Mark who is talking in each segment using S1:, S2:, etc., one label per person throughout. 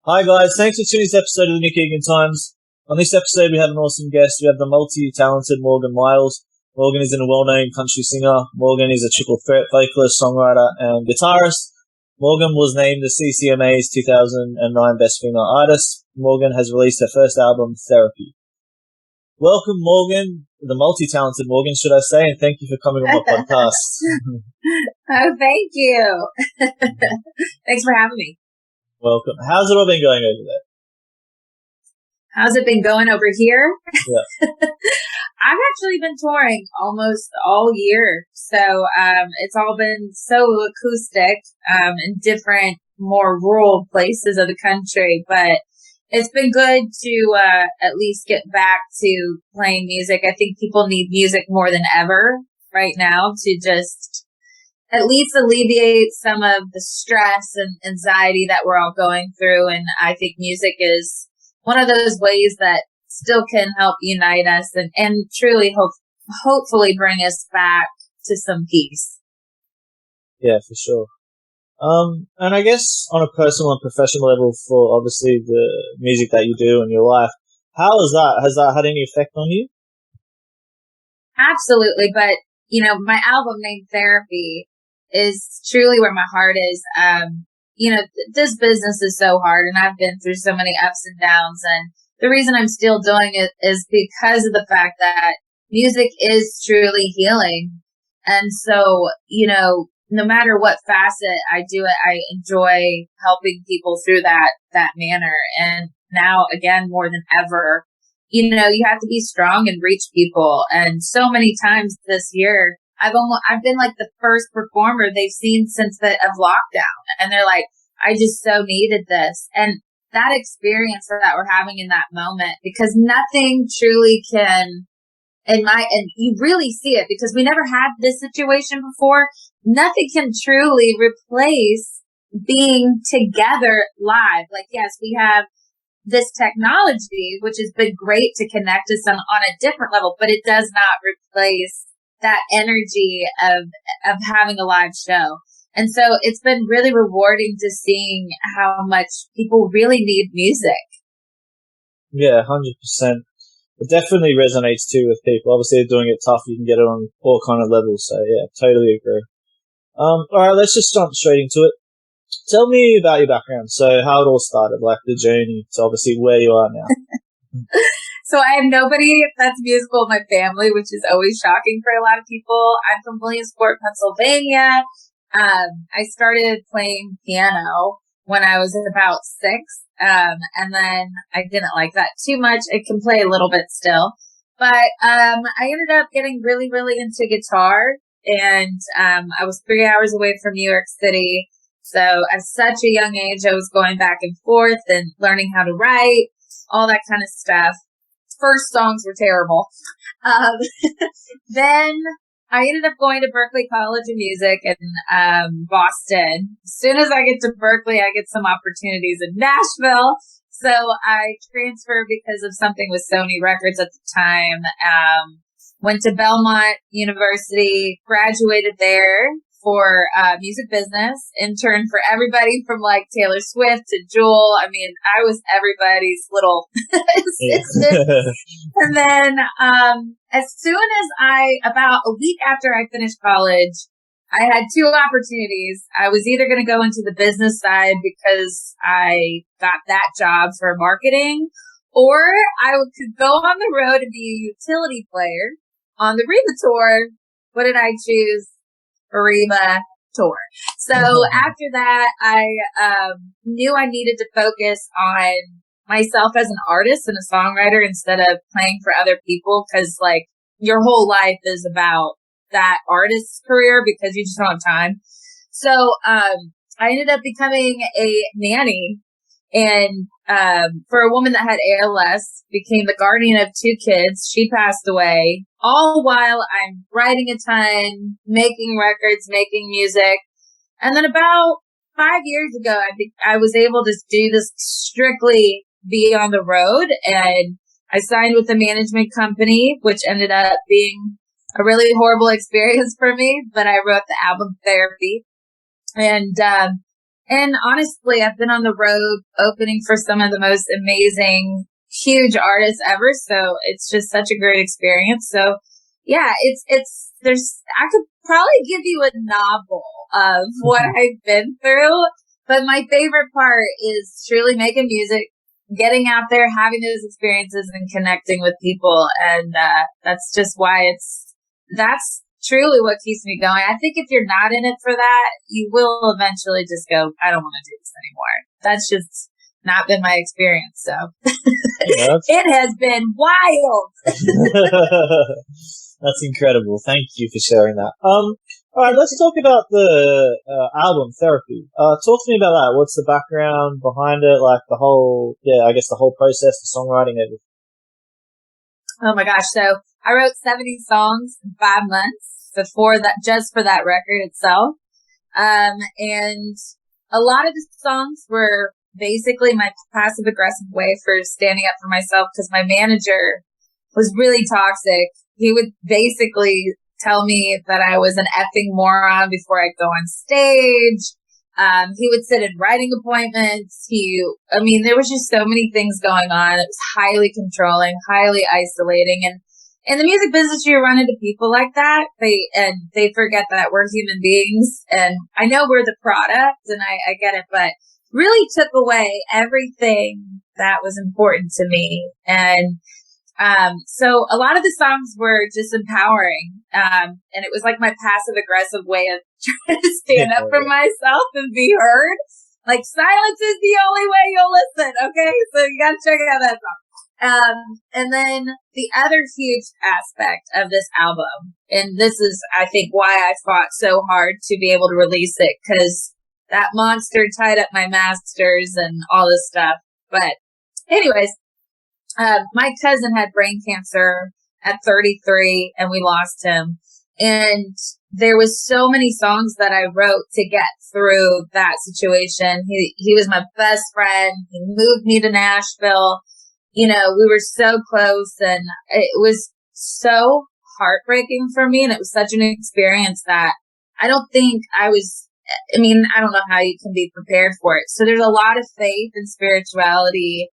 S1: Hi guys, thanks for tuning to this episode of the Nick Egan Times. On this episode we have an awesome guest. We have the multi-talented Morgan Myles. Morgan is a well-known country singer. Morgan is a triple threat vocalist, songwriter and guitarist. Morgan was named the CCMA's 2009 Best Female Artist. Morgan has released her first album, Therapy. Welcome Morgan, the multi-talented Morgan should I say, and thank you for coming on my podcast.
S2: Oh, thank you. Thanks for having me.
S1: Welcome. How's it all been going over there?
S2: How's it been going over here?
S1: Yeah.
S2: I've actually been touring almost all year. So it's all been so acoustic in different, more rural places of the country. But it's been good to at least get back to playing music. I think people need music more than ever right now to just at least alleviate some of the stress and anxiety that we're all going through. And I think music is one of those ways that still can help unite us and truly hopefully bring us back to some peace.
S1: Yeah, for sure. And I guess on a personal and professional level for obviously the music that you do in your life, how is that? Has that had any effect on you?
S2: Absolutely. But, my album named Therapy is truly where my heart is. This business is so hard and I've been through so many ups and downs. And the reason I'm still doing it is because of the fact that music is truly healing. And so, no matter what facet I do it, I enjoy helping people through that manner. And now again, more than ever, you have to be strong and reach people. And so many times this year, I've been like the first performer they've seen since of lockdown. And they're like, I just so needed this. And that experience that we're having in that moment, because nothing truly can, and you really see it because we never had this situation before. Nothing can truly replace being together live. Like, yes, we have this technology, which has been great to connect us on a different level, but it does not replace that energy of having a live show. And so it's been really rewarding to seeing how much people really need music.
S1: Yeah, 100%. It definitely resonates too with people. Obviously, if doing it tough, you can get it on all kind of levels. So yeah, totally agree. All right, let's just jump straight into it. Tell me about your background. So how it all started, like the journey to obviously where you are now.
S2: So I have nobody that's musical in my family, which is always shocking for a lot of people. I'm from Williamsport, Pennsylvania. I started playing piano when I was about 6. And then I didn't like that too much. I can play a little bit still, but, I ended up getting really, really into guitar and, I was 3 hours away from New York City. So at such a young age, I was going back and forth and learning how to write, all that kind of stuff. First songs were terrible. Then I ended up going to Berklee College of Music in Boston. As soon as I get to Berklee, I get some opportunities in Nashville. So I transferred because of something with Sony Records at the time. Went to Belmont University, graduated there for music business, interned for everybody from like Taylor Swift to Jewel. I mean, I was everybody's little assistant. And then as soon as about a week after I finished college, I had 2 opportunities. I was either going to go into the business side because I got that job for marketing, or I could go on the road and be a utility player on the Reba tour. What did I choose? Reba tour. So after that, I knew I needed to focus on myself as an artist and a songwriter instead of playing for other people, because like your whole life is about that artist's career because you just don't have time. So I ended up becoming a nanny, and for a woman that had ALS, became the guardian of 2 kids. She passed away, all while I'm writing a ton, making records, making music. And then about 5 years ago, I was able to do this strictly be on the road, and I signed with a management company, which ended up being a really horrible experience for me. But I wrote the album Therapy, and And honestly, I've been on the road opening for some of the most amazing, huge artists ever. So it's just such a great experience. So yeah, I could probably give you a novel of what I've been through, but my favorite part is truly making music, getting out there, having those experiences and connecting with people. And, that's just why that's truly what keeps me going. I think if you're not in it for that, you will eventually just go, I don't want to do this anymore. That's just not been my experience. So it has been wild.
S1: That's incredible. Thank you for sharing that. All right, let's talk about the album Therapy. Talk to me about that. What's the background behind it? Like the whole process, the songwriting, everything.
S2: Oh my gosh. So I wrote 70 songs in 5 months before that, just for that record itself. And a lot of the songs were basically my passive aggressive way for standing up for myself, because my manager was really toxic. He would basically tell me that I was an effing moron before I'd go on stage. He would sit in writing appointments. There was just so many things going on. It was highly controlling, highly isolating. And in the music business, you run into people like that. They forget that we're human beings. And I know we're the product, and I get it, but really took away everything that was important to me. And so a lot of the songs were just empowering. And it was like my passive aggressive way of trying to stand up for myself and be heard. Like, silence is the only way you'll listen. Okay. So you gotta check out that song. And then the other huge aspect of this album, and this is, I think, why I fought so hard to be able to release it, because that monster tied up my masters and all this stuff. But anyways, my cousin had brain cancer at 33, and we lost him. And there was so many songs that I wrote to get through that situation. He was my best friend. He moved me to Nashville. We were so close, and it was so heartbreaking for me. And it was such an experience that I don't think I don't know how you can be prepared for it. So there's a lot of faith and spirituality.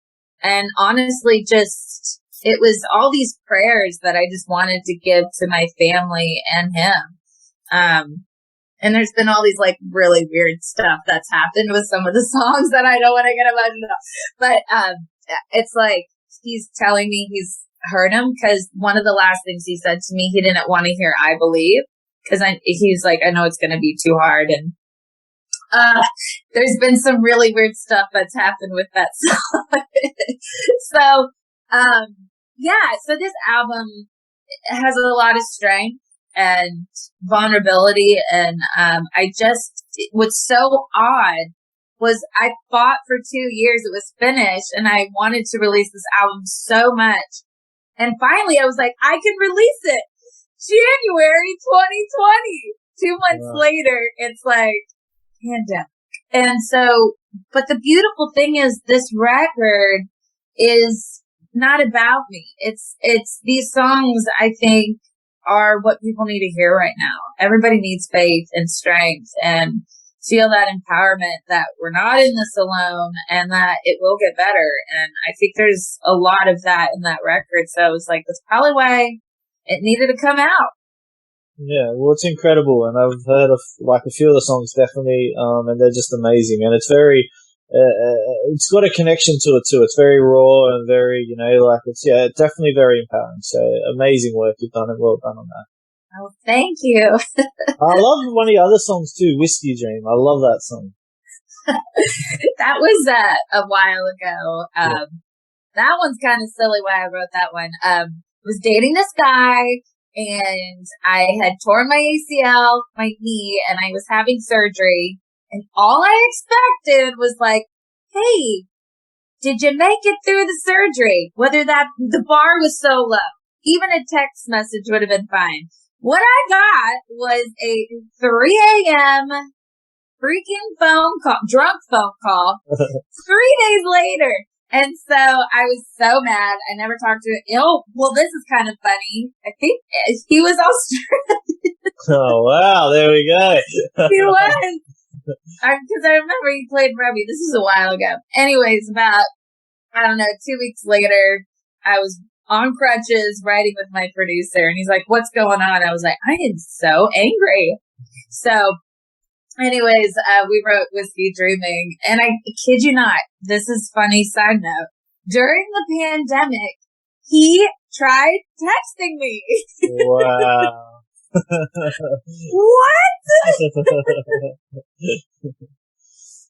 S2: And honestly, it was all these prayers that I just wanted to give to my family and him. And there's been all these like really weird stuff that's happened with some of the songs that I don't want to get emotional about. But it's like he's telling me he's heard him, because one of the last things he said to me, he didn't want to hear "I Believe," because he's like, I know it's going to be too hard. And there's been some really weird stuff that's happened with that song. So, so this album has a lot of strength and vulnerability. And, what's so odd was I fought for 2 years. It was finished, and I wanted to release this album so much. And finally I was like, I can release it January 2020. 2 months later, it's like, pandemic. And so, but the beautiful thing is, this record is not about me. It's these songs, I think, are what people need to hear right now. Everybody needs faith and strength and feel that empowerment that we're not in this alone, and that it will get better. And I think there's a lot of that in that record. So it was like, that's probably why it needed to come out.
S1: Yeah, well, it's incredible, and I've heard of like a few of the songs definitely, and they're just amazing. And it's very, it's got a connection to it too. It's very raw and very, it's definitely very empowering. So amazing work you've done, and well done on that.
S2: Oh, thank you.
S1: I love one of your other songs too, "Whiskey Dream." I love that song.
S2: That was a while ago. That one's kind of silly why I wrote that one. I was dating this guy, and I had torn my ACL, my knee, and I was having surgery. And all I expected was like, hey, did you make it through the surgery? Whether the bar was so low, even a text message would have been fine. What I got was a 3 a.m. freaking drunk phone call 3 days later. And so I was so mad. I never talked to him. Oh, well, this is kind of funny. I think he was Australian.
S1: Oh, wow. There we go.
S2: He was. Because I remember you played Ruby. This is a while ago. Anyways, about, I don't know, 2 weeks later, I was on crutches writing with my producer, and he's like, "What's going on?" I was like, "I am so angry." So anyways, we wrote Whiskey Dreaming, and I kid you not, this is funny side note. During the pandemic, he tried texting me.
S1: Wow.
S2: What?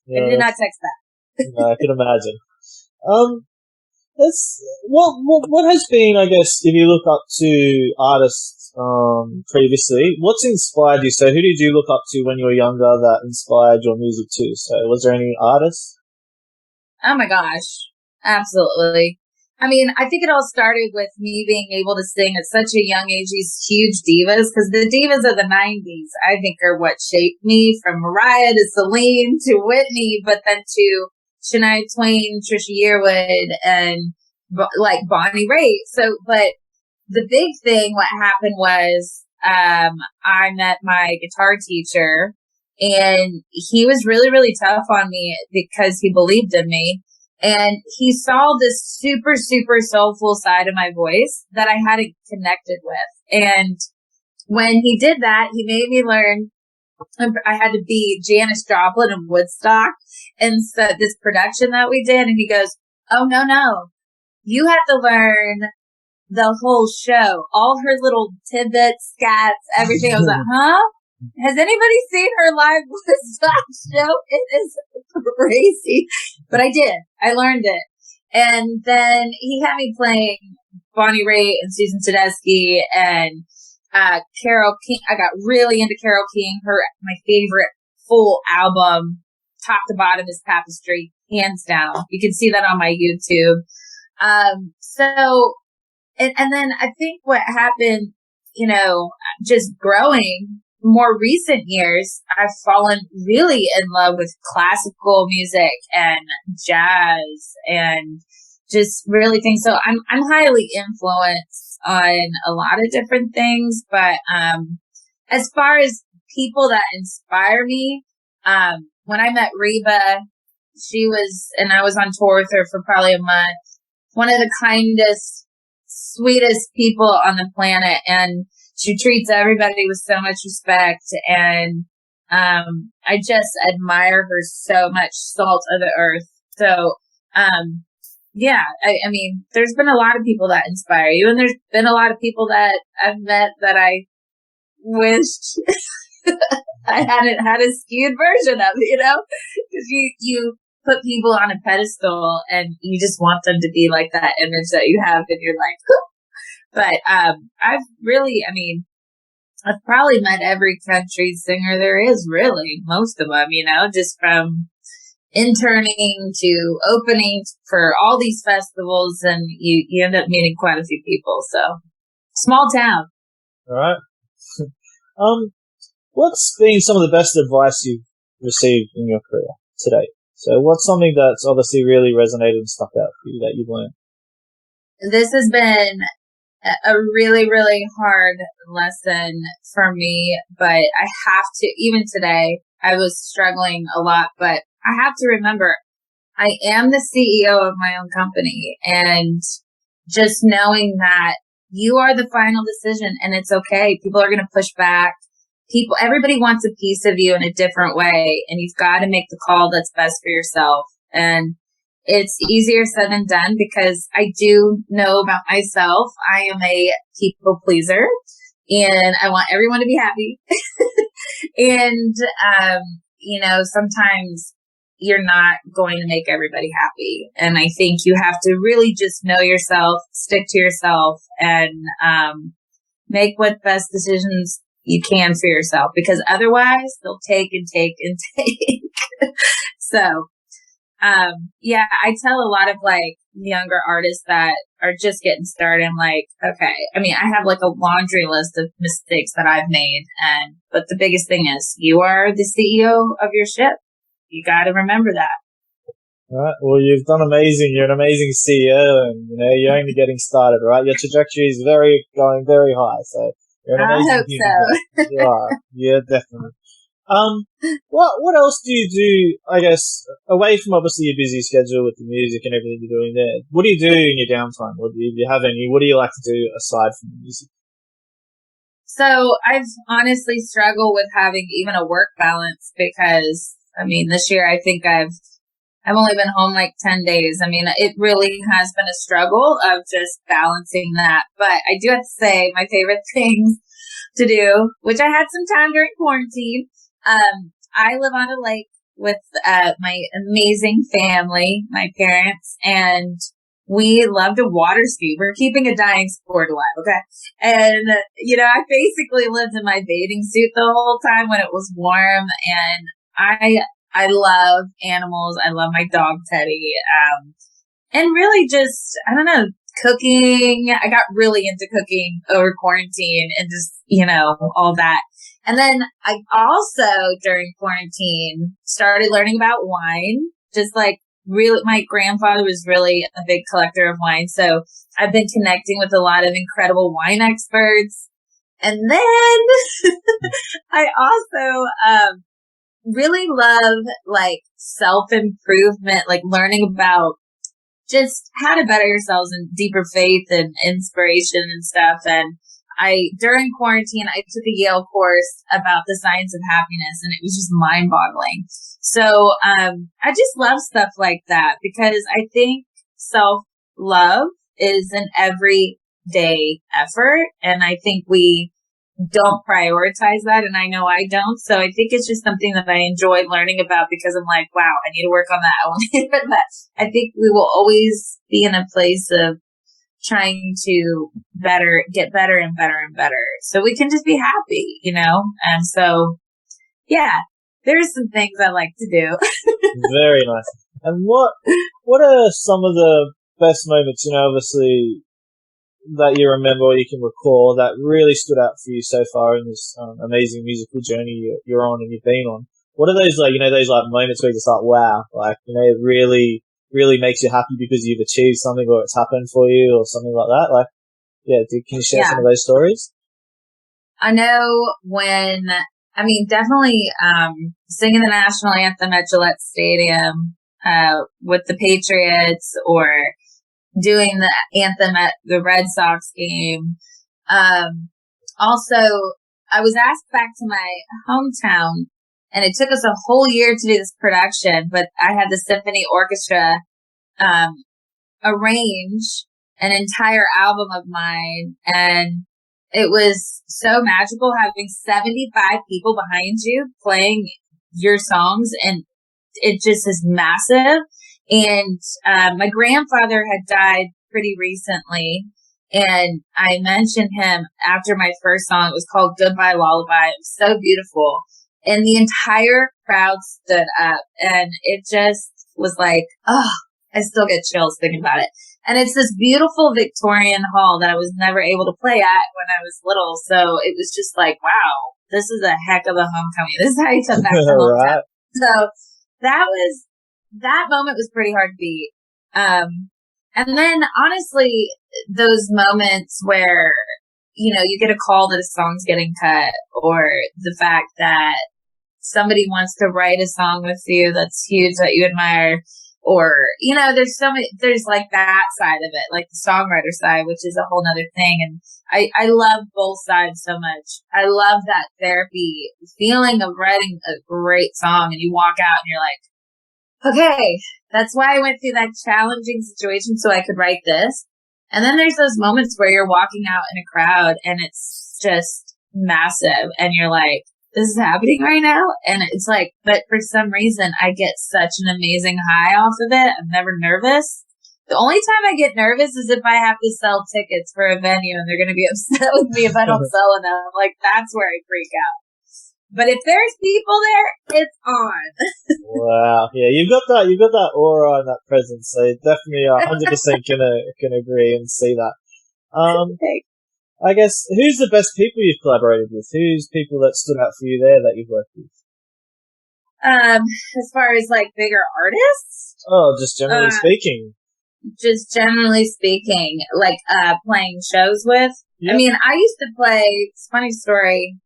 S2: I did not text that.
S1: No, I can imagine. That's what has been, I guess, if you look up to artists previously, what's inspired you? So who did you look up to when you were younger that inspired your music too? So was there any artists?
S2: Oh my gosh. Absolutely. I mean, I think it all started with me being able to sing at such a young age, these huge divas, because the divas of the 90s, I think, are what shaped me, from Mariah to Celine to Whitney, but then to Shania Twain, Trisha Yearwood, and like Bonnie Raitt. So, but the big thing, what happened was, I met my guitar teacher, and he was really, really tough on me because he believed in me. And he saw this super, super soulful side of my voice that I hadn't connected with. And when he did that, he made me learn. I had to be Janis Joplin of Woodstock. And so this production that we did, and he goes, "Oh, no. You have to learn the whole show, all her little tidbits, scats, everything." I was like, "Huh? Has anybody seen her live Woodstock show? It is crazy." But I did. I learned it. And then he had me playing Bonnie Raitt and Susan Tedeschi and Carole King. I got really into Carole King. My favorite full album, top to bottom, is Tapestry, hands down. You can see that on my YouTube. And then I think what happened, just growing, more recent years, I've fallen really in love with classical music and jazz and just really things. So I'm highly influenced on a lot of different things. But as far as people that inspire me, when I met Reba, I was on tour with her for probably a month. One of the kindest, sweetest people on the planet, and she treats everybody with so much respect, and I just admire her so much. Salt of the earth. So, yeah, I mean, there's been a lot of people that inspire you, and there's been a lot of people that I've met that I wished I hadn't had a skewed version of, because you put people on a pedestal and you just want them to be like that image that you have in your life. But I've probably met every country singer there is, really, most of them, just from interning to opening for all these festivals, and you end up meeting quite a few people. So, small town.
S1: All right. What's been some of the best advice you've received in your career today? So what's something that's obviously really resonated and stuck out for you that you've learned?
S2: This has been a really, really hard lesson for me, but I have to, even today, I was struggling a lot, but I have to remember, I am the CEO of my own company, and just knowing that you are the final decision, and it's okay. People are going to push back. Everybody wants a piece of you in a different way, and you've got to make the call that's best for yourself. And it's easier said than done, because I do know about myself. I am a people pleaser, and I want everyone to be happy. And, sometimes you're not going to make everybody happy. And I think you have to really just know yourself, stick to yourself, and make what best decisions you can for yourself, because otherwise they'll take and take and take. So, I tell a lot of younger artists that are just getting started. I'm like, okay, I have a laundry list of mistakes that I've made, but the biggest thing is you are the CEO of your ship. You got to remember that.
S1: All right. Well, you've done amazing. You're an amazing CEO, and you're only getting started, right? Your trajectory is going very high. So you're an amazing
S2: I hope
S1: human
S2: so.
S1: being. You are. Yeah, definitely. What else do you do, I guess, away from obviously your busy schedule with the music and everything you're doing there? What do you do in your downtime? What do you have any? What do you like to do aside from the music?
S2: So I've honestly struggled with having even a work balance because, I mean, this year I think I've only been home like 10 days. I mean, it really has been a struggle of just balancing that. But I do have to say my favorite things to do, which I had some time during quarantine. I live on a lake with my amazing family, my parents, and we love to water ski. We're keeping a dying sport alive, okay? And, I basically lived in my bathing suit the whole time when it was warm, and I love animals. I love my dog, Teddy. And really just, I don't know, cooking. I got really into cooking over quarantine and just, all that. And then I also, during quarantine, started learning about wine. Just like really, my grandfather was really a big collector of wine. So I've been connecting with a lot of incredible wine experts. And then I also, really love like self-improvement, like learning about just how to better yourselves and deeper faith and inspiration and stuff. And during quarantine, I took a Yale course about the science of happiness, and it was just mind boggling. So, I just love stuff like that because I think self-love is an everyday effort. And I think we don't prioritize that, and I know I don't. So I think it's just something that I enjoy learning about because I'm like, wow, I need to work on that. I want to get that. I think we will always be in a place of trying to get better and better and better, so we can just be happy, And so, yeah, there's some things I like to do.
S1: Very nice. And what are some of the best moments? Obviously, that you remember or you can recall that really stood out for you so far in this amazing musical journey you're on and you've been on? What are those those moments where you just like, wow, it really, really makes you happy because you've achieved something or it's happened for you or something like that? Can you share some of those stories?
S2: I know definitely singing the national anthem at Gillette Stadium with the Patriots, or doing the anthem at the Red Sox game. Also, I was asked back to my hometown, and it took us a whole year to do this production, but I had the symphony orchestra arrange an entire album of mine, and it was so magical having 75 people behind you playing your songs, and it just is massive. And my grandfather had died pretty recently, and I mentioned him after my first song. It was called Goodbye Lullaby. It was so beautiful. And the entire crowd stood up, and it just was like, oh, I still get chills thinking about it. And it's this beautiful Victorian hall that I was never able to play at when I was little. So it was just like, wow, this is a heck of a homecoming. This is how you come back to hometown. Right. So that moment was pretty hard to beat. And then honestly, those moments where, you get a call that a song's getting cut, or the fact that somebody wants to write a song with you that's huge that you admire, or, there's like that side of it, like the songwriter side, which is a whole nother thing. And I love both sides so much. I love that therapy feeling of writing a great song, and you walk out and you're like, okay, that's why I went through that challenging situation so I could write this. And then there's those moments where you're walking out in a crowd and it's just massive, and you're like, this is happening right now. And it's like, but for some reason I get such an amazing high off of it. I'm never nervous. The only time I get nervous is if I have to sell tickets for a venue and they're going to be upset with me if I don't sell enough. Like, that's where I freak out. But if there's people there, it's on.
S1: Wow. Yeah, you've got that aura and that presence. So definitely 100% can agree and see that. I guess, who's the best people you've collaborated with? Who's people that stood out for you there that you've worked with?
S2: As far as like bigger artists?
S1: Oh, just generally speaking.
S2: Just generally speaking, like playing shows with. Yep. I mean, I used to play, it's a funny story,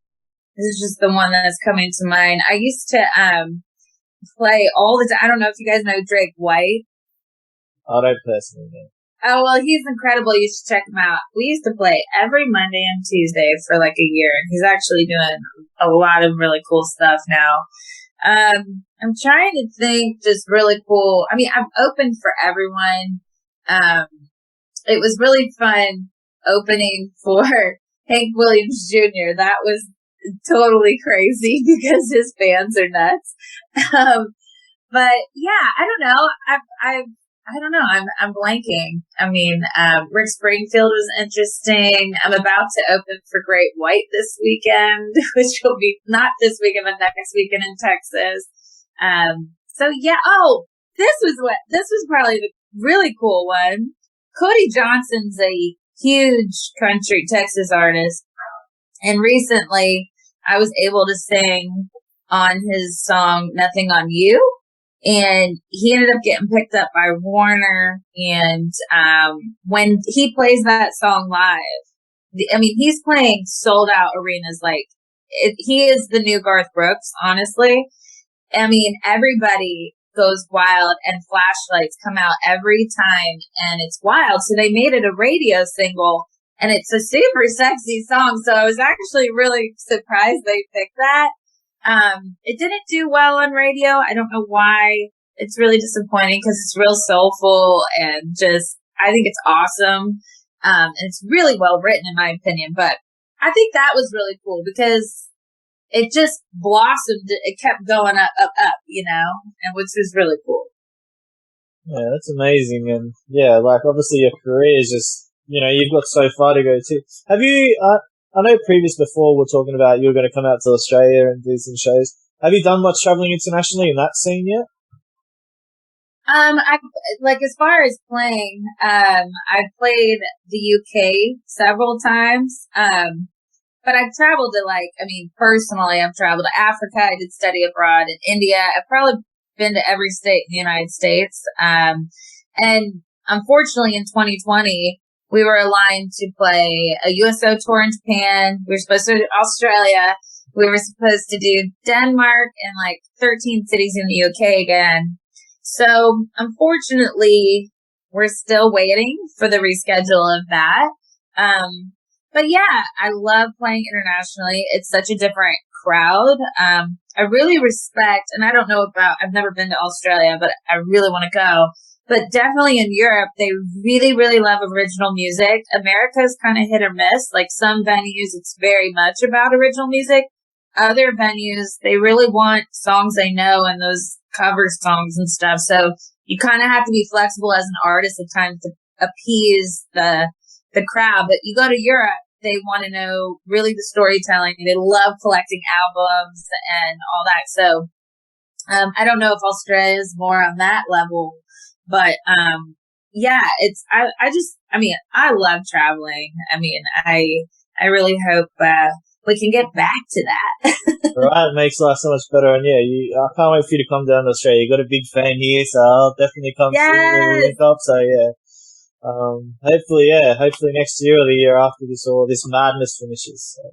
S2: This is just the one that's coming to mind. I used to play all the time. I don't know if you guys know Drake White.
S1: I don't personally know.
S2: Oh, well, he's incredible. You should check him out. We used to play every Monday and Tuesday for like a year. He's actually doing a lot of really cool stuff now. I'm trying to think just really cool. I mean, I've opened for everyone. It was really fun opening for Hank Williams Jr. That was totally crazy because his fans are nuts. But yeah, I don't know. I don't know. I'm blanking. I mean, Rick Springfield was interesting. I'm about to open for Great White this weekend, which will be not this weekend, but next weekend in Texas. So yeah. Oh, this was probably the really cool one. Cody Johnson's a huge country Texas artist. And recently I was able to sing on his song, Nothing on You. And he ended up getting picked up by Warner. And when he plays that song live, I mean, he's playing sold out arenas. Like, he is the new Garth Brooks, honestly. I mean, everybody goes wild and flashlights come out every time. And it's wild. So they made it a radio single. And it's a super sexy song. So I was actually really surprised they picked that. It didn't do well on radio. I don't know why. It's really disappointing because it's real soulful and just, I think it's awesome. And it's really well written in my opinion, but I think that was really cool because it just blossomed. It kept going up, you know, and which was really cool.
S1: Yeah, that's amazing. And yeah, like obviously your career is just, you know, you've got so far to go too. Have you, I know before we were talking about you were going to come out to Australia and do some shows. Have you done much traveling internationally in that scene yet?
S2: I like as far as playing, I've played the UK several times. But I've traveled to personally, I've traveled to Africa. I did study abroad in India. I've probably been to every state in the United States. And unfortunately in 2020, we were aligned to play a USO tour in Japan. We were supposed to do Australia. We were supposed to do Denmark and 13 cities in the UK again. So unfortunately, we're still waiting for the reschedule of that. But yeah, I love playing internationally. It's such a different crowd. I really respect, and I don't know I've never been to Australia, but I really want to go. But definitely in Europe, they really, really love original music. America's kind of hit or miss. Like some venues, it's very much about original music. Other venues, they really want songs they know and those cover songs and stuff. So you kind of have to be flexible as an artist at times to appease the crowd. But you go to Europe, they want to know really the storytelling. They love collecting albums and all that. So I don't know if Australia is more on that level. But, yeah, I love traveling. I mean, I really hope, we can get back to that.
S1: Right. It makes life so much better. And yeah, I can't wait for you to come down to Australia. You got a big fan here, so I'll definitely come see you and link up. So yeah, hopefully next year or the year after this madness finishes. So.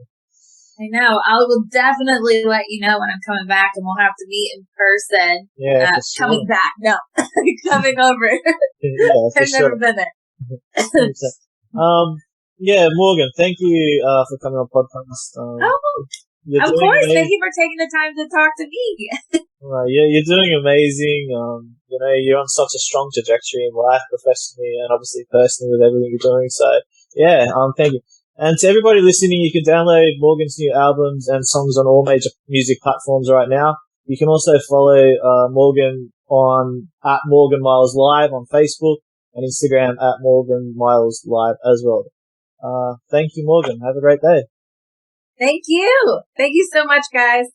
S2: I know. I will definitely let you know when I'm coming back, and we'll have to meet in person.
S1: Yeah, for sure.
S2: Coming back. No, coming over.
S1: Yeah, for
S2: I've
S1: sure.
S2: never been there.
S1: Yeah, Morgan, thank you for coming on podcast.
S2: Of course. Amazing. Thank you for taking the time to talk to me.
S1: Right, you're doing amazing. You know, you're on such a strong trajectory in life, professionally and obviously personally with everything you're doing. So yeah, thank you. And to everybody listening, you can download Morgan's new albums and songs on all major music platforms right now. You can also follow Morgan on at Morgan Myles Live on Facebook and Instagram at Morgan Myles Live as well. Thank you, Morgan. Have a great day.
S2: Thank you. Thank you so much, guys.